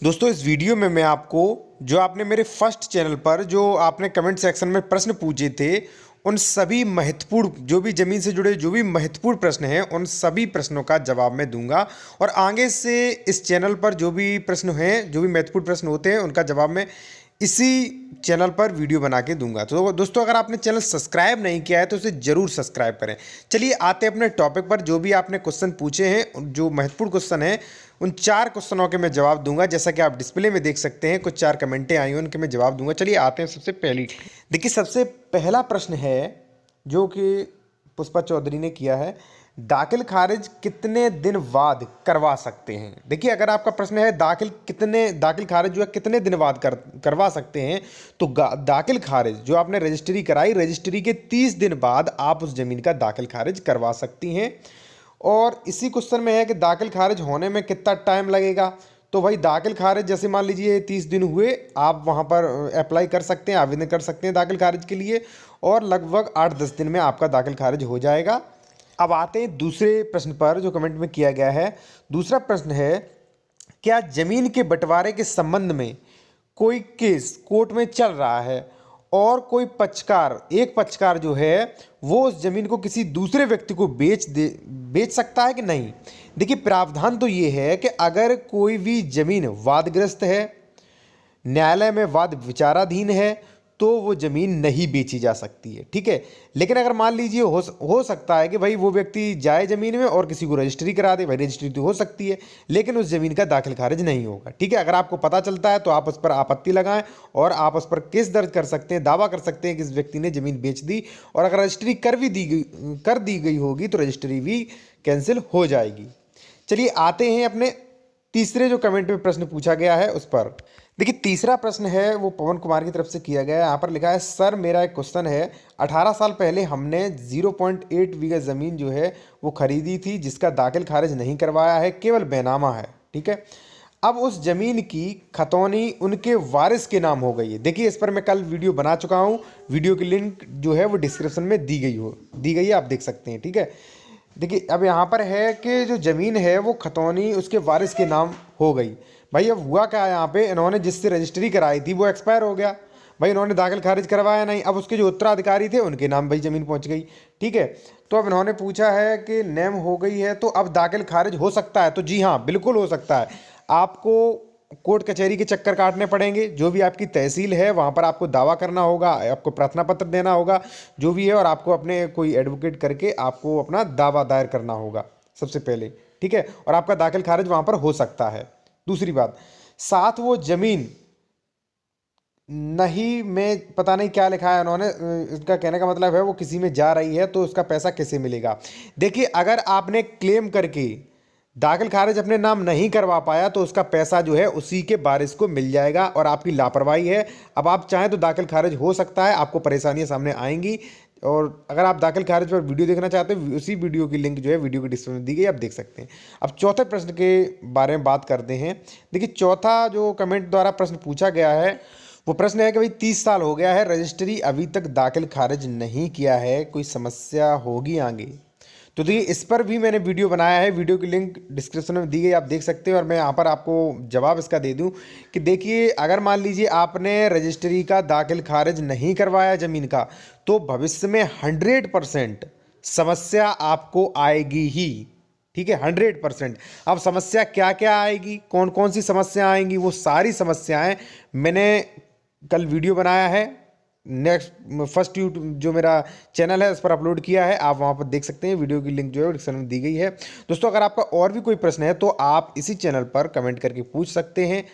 दोस्तों इस वीडियो में मैं आपको जो आपने मेरे फर्स्ट चैनल पर जो आपने कमेंट सेक्शन में प्रश्न पूछे थे उन सभी महत्वपूर्ण जो भी ज़मीन से जुड़े जो भी महत्वपूर्ण प्रश्न हैं उन सभी प्रश्नों का जवाब मैं दूंगा। और आगे से इस चैनल पर जो भी प्रश्न हैं जो भी महत्वपूर्ण प्रश्न होते हैं उनका जवाब मैं इसी चैनल पर वीडियो बना के दूंगा। तो दोस्तों अगर आपने चैनल सब्सक्राइब नहीं किया है तो इसे ज़रूर सब्सक्राइब करें। चलिए आते हैं अपने टॉपिक पर। जो भी आपने क्वेश्चन पूछे हैं जो महत्वपूर्ण क्वेश्चन हैं उन 4 क्वेश्चनों के मैं जवाब दूंगा। जैसा कि आप डिस्प्ले में देख सकते हैं कुछ 4 कमेंटें आई हैं उनके मैं जवाब दूंगा। चलिए आते हैं सबसे पहली। देखिए सबसे पहला प्रश्न है जो कि पुष्पा चौधरी ने किया है, दाखिल खारिज कितने दिन बाद करवा सकते हैं। देखिए अगर आपका प्रश्न है दाखिल खारिज जो है कितने दिन बाद करवा सकते हैं तो दाखिल खारिज जो आपने रजिस्ट्री कराई रजिस्ट्री के 30 दिन बाद आप उस ज़मीन का दाखिल खारिज करवा सकती हैं। और इसी क्वेश्चन में है कि दाखिल खारिज होने में कितना टाइम लगेगा। तो भाई दाखिल खारिज जैसे मान लीजिए 30 दिन हुए आप वहाँ पर अप्लाई कर सकते हैं, आवेदन कर सकते हैं दाखिल खारिज के लिए और लगभग 8-10 दिन में आपका दाखिल खारिज हो जाएगा। अब आते हैं दूसरे प्रश्न पर जो कमेंट में किया गया है। दूसरा प्रश्न है, क्या ज़मीन के बंटवारे के संबंध में कोई केस कोर्ट में चल रहा है और कोई एक पक्षकार जो है वो उस ज़मीन को किसी दूसरे व्यक्ति को बेच सकता है कि नहीं। देखिए प्रावधान तो ये है कि अगर कोई भी ज़मीन वादग्रस्त है, न्यायालय में वाद विचाराधीन है तो वो ज़मीन नहीं बेची जा सकती है, ठीक है। लेकिन अगर मान लीजिए हो सकता है कि भाई वो व्यक्ति जाए ज़मीन में और किसी को रजिस्ट्री करा दे, भाई रजिस्ट्री तो हो सकती है लेकिन उस ज़मीन का दाखिल खारिज नहीं होगा, ठीक है। अगर आपको पता चलता है तो आप उस पर आपत्ति लगाएं और आप उस पर केस दर्ज कर सकते हैं, दावा कर सकते हैं कि इस व्यक्ति ने ज़मीन बेच दी। और अगर रजिस्ट्री कर दी गई होगी तो रजिस्ट्री भी कैंसिल हो जाएगी। चलिए आते हैं अपने तीसरे जो कमेंट में प्रश्न पूछा गया है उस पर। देखिए तीसरा प्रश्न है वो पवन कुमार की तरफ से किया गया है। यहाँ पर लिखा है, सर मेरा एक क्वेश्चन है, 18 साल पहले हमने 0.8 बीघा ज़मीन जो है वो खरीदी थी जिसका दाखिल खारिज नहीं करवाया है, केवल बैनामा है, ठीक है। अब उस ज़मीन की खतौनी उनके वारिस के नाम हो गई है। देखिए इस पर मैं कल वीडियो बना चुका हूँ, वीडियो की लिंक जो है वो डिस्क्रिप्शन में दी गई है, आप देख सकते हैं, ठीक है। देखिए अब यहाँ पर है कि जो ज़मीन है वो खतौनी उसके वारिस के नाम हो गई। भाई अब हुआ क्या, यहाँ पे इन्होंने जिससे रजिस्ट्री कराई थी वो एक्सपायर हो गया, भाई इन्होंने दाखिल खारिज करवाया नहीं। अब उसके जो उत्तराधिकारी थे उनके नाम भाई ज़मीन पहुँच गई, ठीक है। तो अब इन्होंने पूछा है कि नेम हो गई है तो अब दाखिल खारिज हो सकता है। तो जी हाँ बिल्कुल हो सकता है। आपको कोर्ट कचहरी के चक्कर काटने पड़ेंगे, जो भी आपकी तहसील है वहाँ पर आपको दावा करना होगा, आपको प्रार्थना पत्र देना होगा जो भी है, और आपको अपने कोई एडवोकेट करके आपको अपना दावा दायर करना होगा सबसे पहले, ठीक है। और आपका दाखिल खारिज वहाँ पर हो सकता है। दूसरी बात, साथ वो ज़मीन नहीं में पता नहीं क्या लिखा है उन्होंने, इसका कहने का मतलब है वो किसी में जा रही है तो उसका पैसा कैसे मिलेगा। देखिए अगर आपने क्लेम करके दाखिल खारिज अपने नाम नहीं करवा पाया तो उसका पैसा जो है उसी के वारिस को मिल जाएगा और आपकी लापरवाही है। अब आप चाहें तो दाखिल खारिज हो सकता है, आपको परेशानियां सामने आएंगी। और अगर आप दाखिल खारिज पर वीडियो देखना चाहते हैं उसी वीडियो की लिंक जो है वीडियो की डिस्क्रिप्शन में दी गई, आप देख सकते हैं। अब चौथे प्रश्न के बारे में बात करते हैं। देखिए चौथा जो कमेंट द्वारा प्रश्न पूछा गया है वो प्रश्न है कि भाई 30 साल हो गया है, रजिस्ट्री अभी तक दाखिल खारिज नहीं किया है, कोई समस्या होगी आगे। तो देखिए इस पर भी मैंने वीडियो बनाया है, वीडियो की लिंक डिस्क्रिप्शन में दी गई, आप देख सकते हैं। और मैं यहाँ पर आपको जवाब इसका दे दूँ कि देखिए अगर मान लीजिए आपने रजिस्ट्री का दाखिल खारिज नहीं करवाया ज़मीन का तो भविष्य में 100% समस्या आपको आएगी ही, ठीक है, 100%। अब समस्या क्या क्या आएगी, कौन कौन सी समस्या आएंगी, वो सारी समस्याएं मैंने कल वीडियो बनाया है, नेक्स्ट फर्स्ट यूट्यूब जो मेरा चैनल है उस पर अपलोड किया है, आप वहाँ पर देख सकते हैं। वीडियो की लिंक जो है डिस्क्रिप्शन में दी गई है। दोस्तों अगर आपका और भी कोई प्रश्न है तो आप इसी चैनल पर कमेंट करके पूछ सकते हैं।